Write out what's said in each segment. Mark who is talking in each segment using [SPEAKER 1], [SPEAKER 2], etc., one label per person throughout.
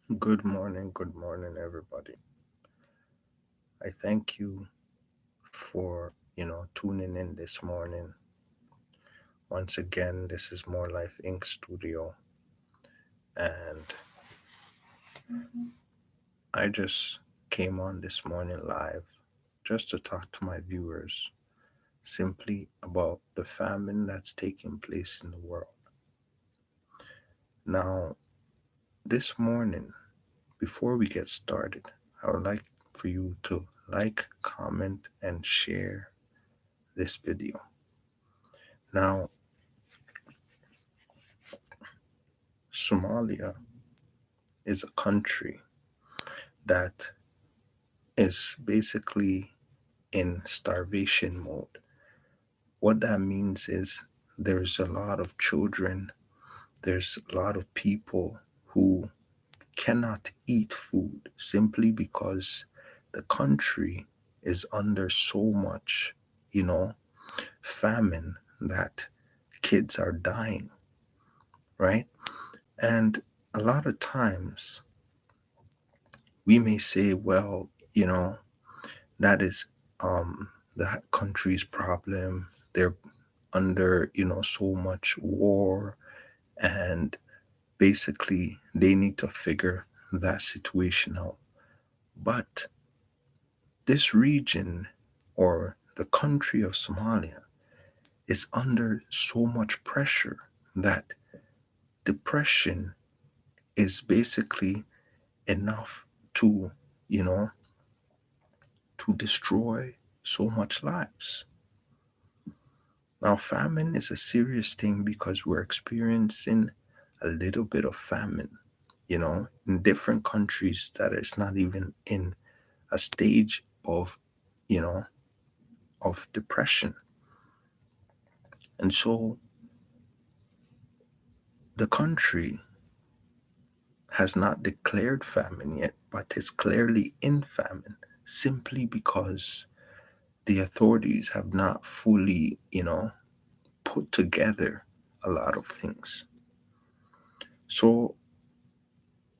[SPEAKER 1] Good morning, everybody. I thank you for, tuning in this morning. Once again, this is More Life Inc. Studio, and I just came on this morning live just to talk to my viewers simply about the famine that's taking place in the world. Now, this morning, before we get started, I would like for you to like, comment, and share this video. Now, Somalia is a country that is basically in starvation mode. What that means is there's a lot of children, there's a lot of people who cannot eat food simply because the country is under so much, you know, famine that kids are dying, right? And a lot of times we may say, well, you know, that is the country's problem. They're under, so much war, and basically they need to figure that situation out. But this region or the country of Somalia is under so much pressure that depression is basically enough to, you know, to destroy so much lives. Now, famine is a serious thing because we're experiencing a little bit of famine, in different countries that is not even in a stage of, you know, of depression. And so the country has not declared famine yet, but is clearly in famine simply because the authorities have not fully, put together a lot of things. So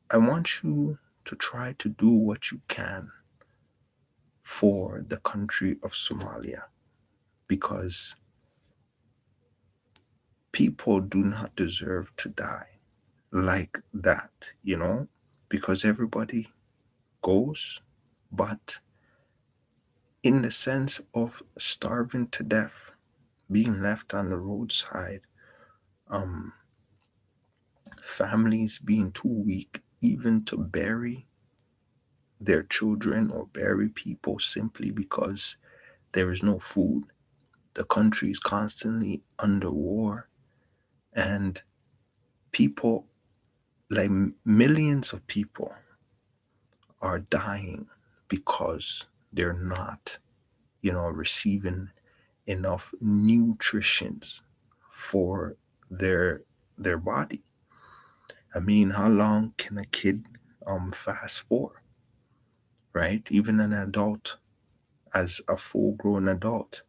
[SPEAKER 1] I want you to try to do what you can for the country of Somalia because people do not deserve to die like that, you know, because everybody goes, but in the sense of starving to death, being left on the roadside, um, families being too weak even to bury their children or bury people simply because there is no food. The country is constantly under war, and people, like millions of people, are dying because they're not, receiving enough nutritions for their their body. I mean, how long can a kid fast for, right? Even an adult, as a full grown adult,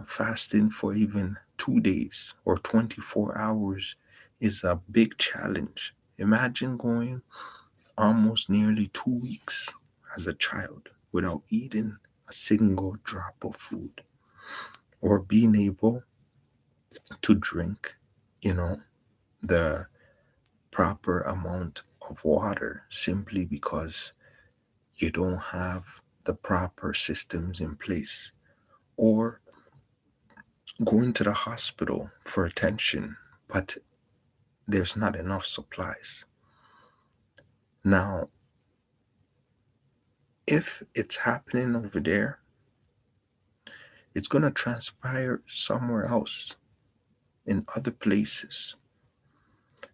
[SPEAKER 1] fasting for even 2 days or 24 hours is a big challenge. Imagine going almost nearly 2 weeks as a child without eating a single drop of food or being able to drink, you know, the proper amount of water simply because you don't have the proper systems in place, or going to the hospital for attention, but there's not enough supplies. Now, if it's happening over there, it's going to transpire somewhere else in other places.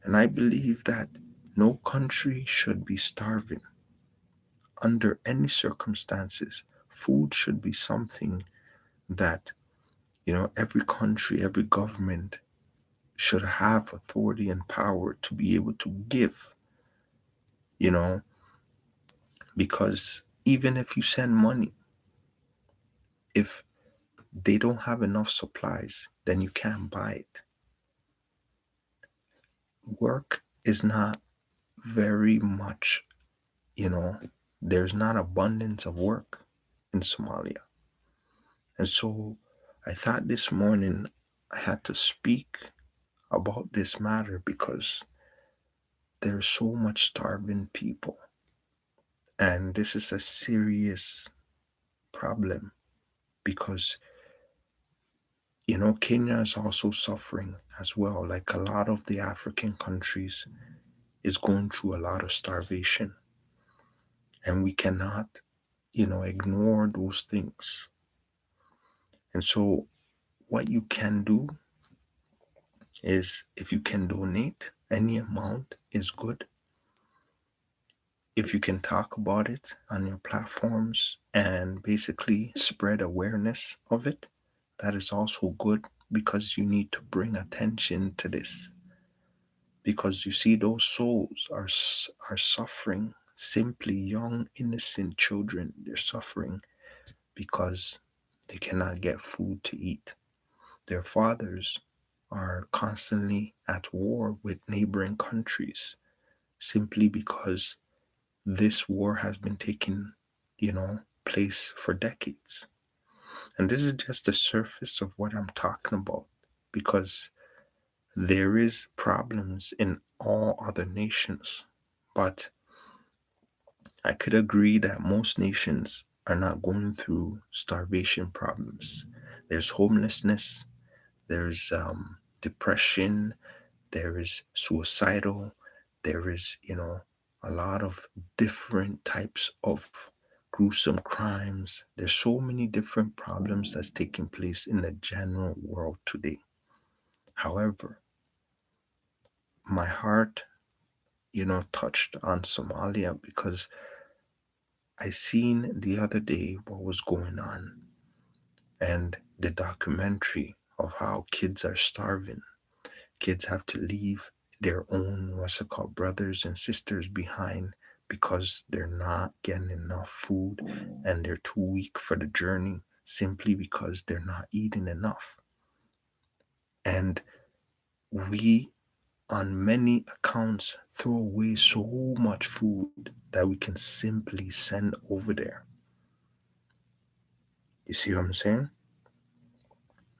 [SPEAKER 1] And I believe that no country should be starving under any circumstances. Food should be something that, every country, every government should have authority and power to be able to give, you know, because even if you send money, if they don't have enough supplies, then you can't buy it. Work is not very much, you know, there's not abundance of work in Somalia. And so I thought this morning I had to speak about this matter because there's so much starving people. And this is a serious problem because, Kenya is also suffering as well. Like a lot of the African countries is going through a lot of starvation. And we cannot, ignore those things. And so what you can do is if you can donate, any amount is good. If you can talk about it on your platforms and basically spread awareness of it, that is also good because you need to bring attention to this. Because you see, those souls are suffering. Simply young, innocent children, they're suffering because they cannot get food to eat. Their fathers are constantly at war with neighboring countries simply because this war has been taking, place for decades. And this is just the surface of what I'm talking about because there is problems in all other nations. But I could agree that most nations are not going through starvation problems. There's homelessness, there's depression, there is suicidal, there is, a lot of different types of gruesome crimes. There's so many different problems that's taking place in the general world today. However, my heart, touched on Somalia because I seen the other day what was going on and the documentary of how kids are starving. Kids have to leave their own, what's it called, brothers and sisters behind because they're not getting enough food and they're too weak for the journey simply because they're not eating enough. And we, on many accounts, throw away so much food that we can simply send over there. You see what I'm saying?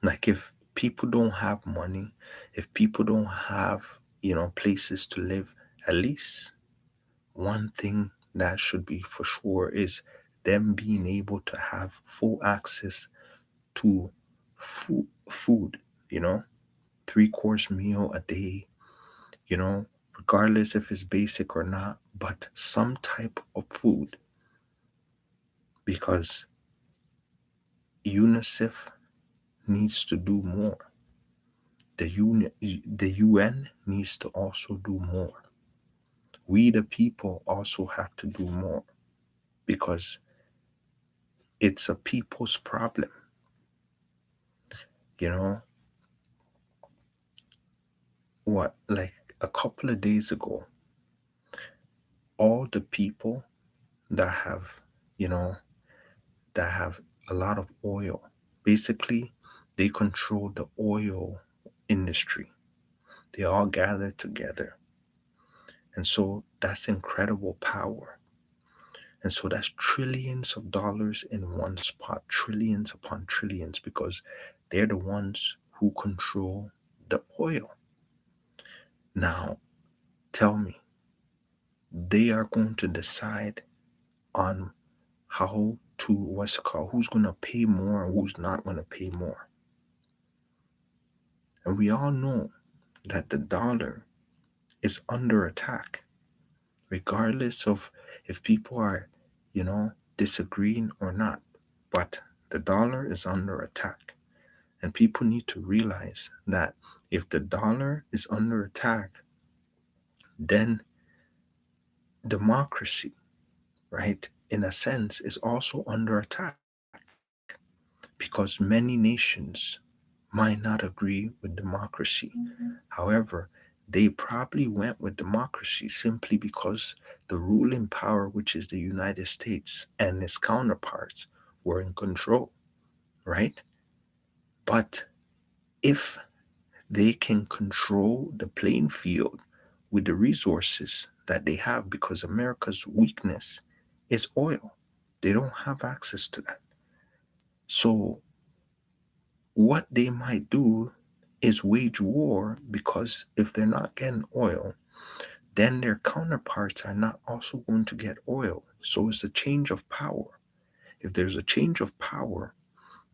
[SPEAKER 1] Like if people don't have money, if people don't have, places to live, at least one thing that should be for sure is them being able to have full access to food, 3 course meal a day, regardless if it's basic or not, but some type of food because UNICEF needs to do more. The UN needs to also do more. We, the people, also have to do more because it's a people's problem. You know, what, like a couple of days ago, all the people that have, you know, that have a lot of oil, basically, they control the oil industry. They all gather together. And so that's incredible power. And so that's trillions of dollars in one spot, trillions upon trillions, because they're the ones who control the oil. Now, tell me, they are going to decide on how to, what's it called, who's going to pay more and who's not going to pay more. And we all know that the dollar is under attack, regardless of if people are, disagreeing or not. But the dollar is under attack. And people need to realize that if the dollar is under attack, then democracy, right, in a sense, is also under attack because many nations might not agree with democracy. However, they probably went with democracy simply because the ruling power, which is the United States and its counterparts, were in control, right? But if they can control the playing field with the resources, that they have, because America's weakness is oil. They don't have access to that. So, what they might do is wage war, because if they're not getting oil, then their counterparts are not also going to get oil. So, it's a change of power. If there's a change of power,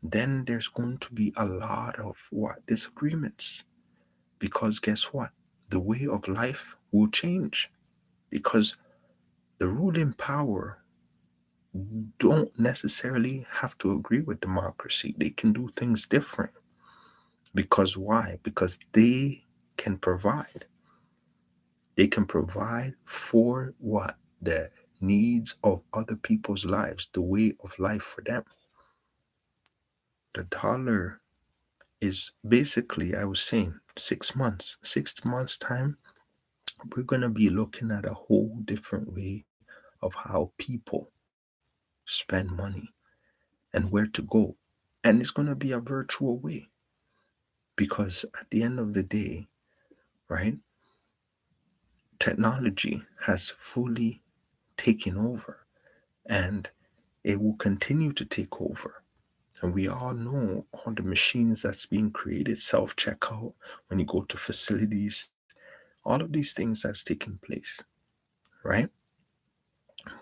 [SPEAKER 1] then there's going to be a lot of what? Disagreements. Because guess what? The way of life will change, because the ruling power don't necessarily have to agree with democracy. They can do things different. Because why? Because they can provide. They can provide for what? The needs of other people's lives, the way of life for them. The dollar is basically, I was saying, 6 months. 6 months' time, we're going to be looking at a whole different way of how people spend money and where to go. And it's going to be a virtual way, because at the end of the day, right, technology has fully taken over, and it will continue to take over. And we all know all the machines that's being created, self checkout, when you go to facilities, all of these things that's taking place, right?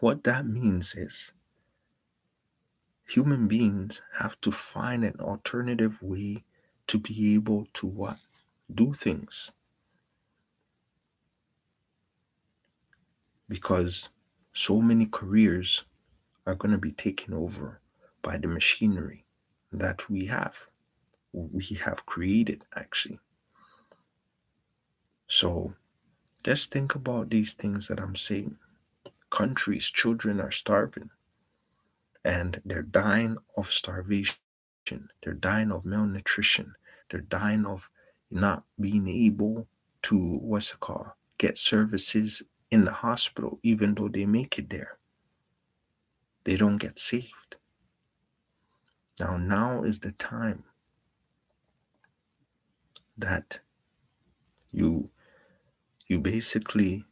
[SPEAKER 1] What that means is human beings have to find an alternative way to be able to what? Do things. Because so many careers are going to be taken over by the machinery that we have created, actually. So just think about these things that I'm saying. Countries, children are starving, and they're dying of starvation. They're dying of malnutrition. They're dying of not being able to, what's it called, get services in the hospital, even though they make it there. They don't get saved. Now is the time that you you basically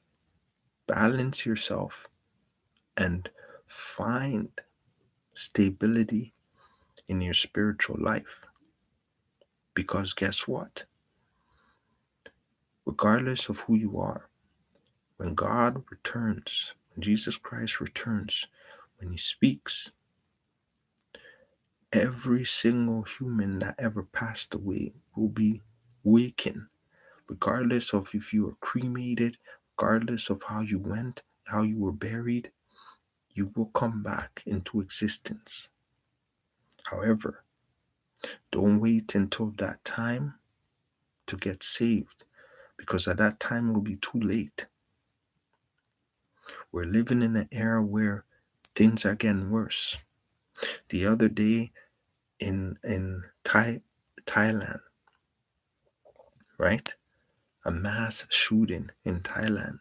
[SPEAKER 1] balance yourself and find stability in your spiritual life. Because guess what? Regardless of who you are, when God returns, when Jesus Christ returns, when He speaks, every single human that ever passed away will be wakened, regardless of if you were cremated, regardless of how you went, how you were buried, you will come back into existence. However, don't wait until that time to get saved, because at that time it will be too late. We're living in an era where things are getting worse. The other day in Thailand, right? A mass shooting in Thailand.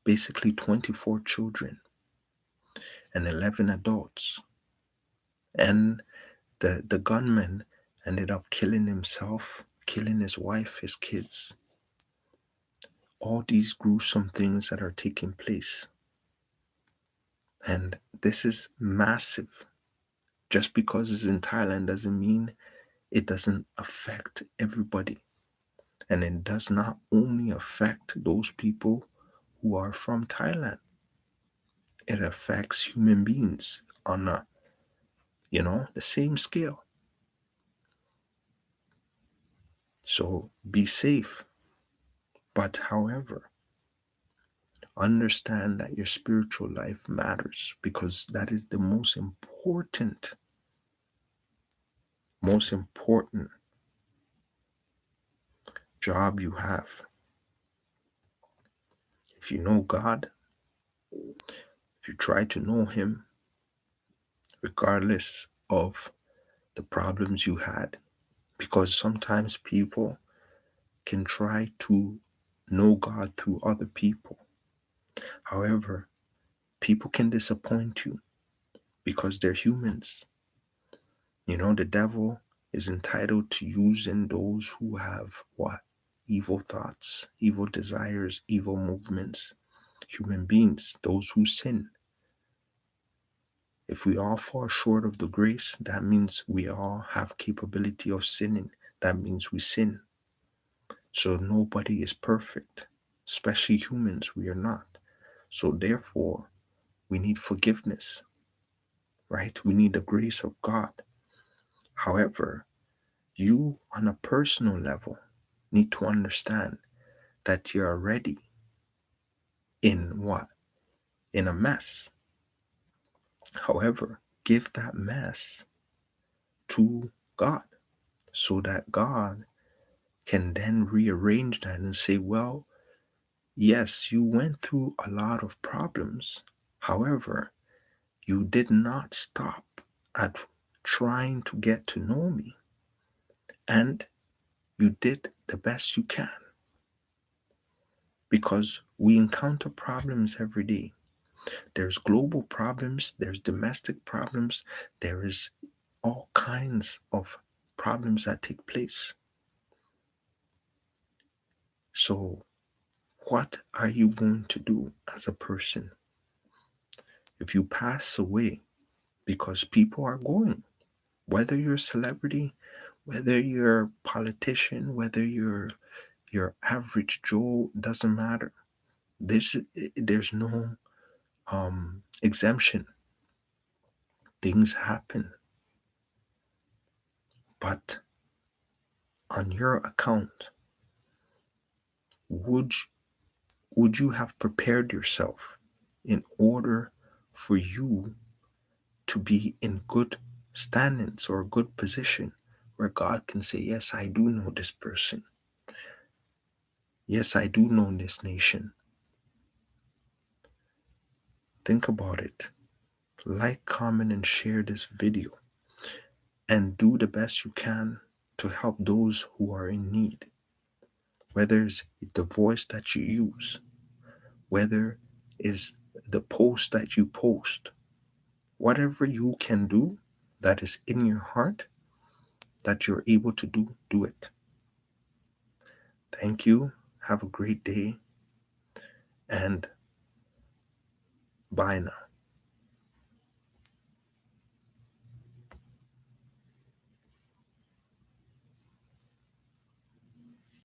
[SPEAKER 1] Basically 24 children and 11 adults. And the gunman ended up killing himself, killing his wife, his kids. All these gruesome things that are taking place. And this is massive. Just because it's in Thailand doesn't mean it doesn't affect everybody. And it does not only affect those people who are from Thailand. It affects human beings on the same scale. So be safe. But however, understand that your spiritual life matters, because that is the most important job you have. If you know God, if you try to know Him, regardless of the problems you had, because sometimes people can try to know God through other people. However, people can disappoint you because they're humans. The devil is entitled to using those who have what? Evil thoughts, evil desires, evil movements. human beings, those who sin. If we all fall short of the grace, that means we all have capability of sinning. That means we sin. So nobody is perfect, especially humans. We are not. So therefore, we need forgiveness, right? We need the grace of God. However, you on a personal level need to understand that you're already in what? In a mess. However, give that mess to God so that God can then rearrange that and say, well, yes, you went through a lot of problems. However, you did not stop at trying to get to know me, and you did the best you can, because we encounter problems every day. There's global problems, there's domestic problems, there is all kinds of problems that take place. So, what are you going to do as a person if you pass away? Because people are going, whether you're a celebrity, whether you're a politician, whether you're your average Joe, doesn't matter. There's no exemption. Things happen, but on your account, would would you have prepared yourself in order for you to be in good standings or a good position where God can say, yes, I do know this person. Yes, I do know this nation. Think about it. Like, comment, and share this video, and do the best you can to help those who are in need. Whether it's the voice that you use, whether it's the post that you post, whatever you can do that is in your heart that you're able to do, do it. Thank you. Have a great day, and bye now.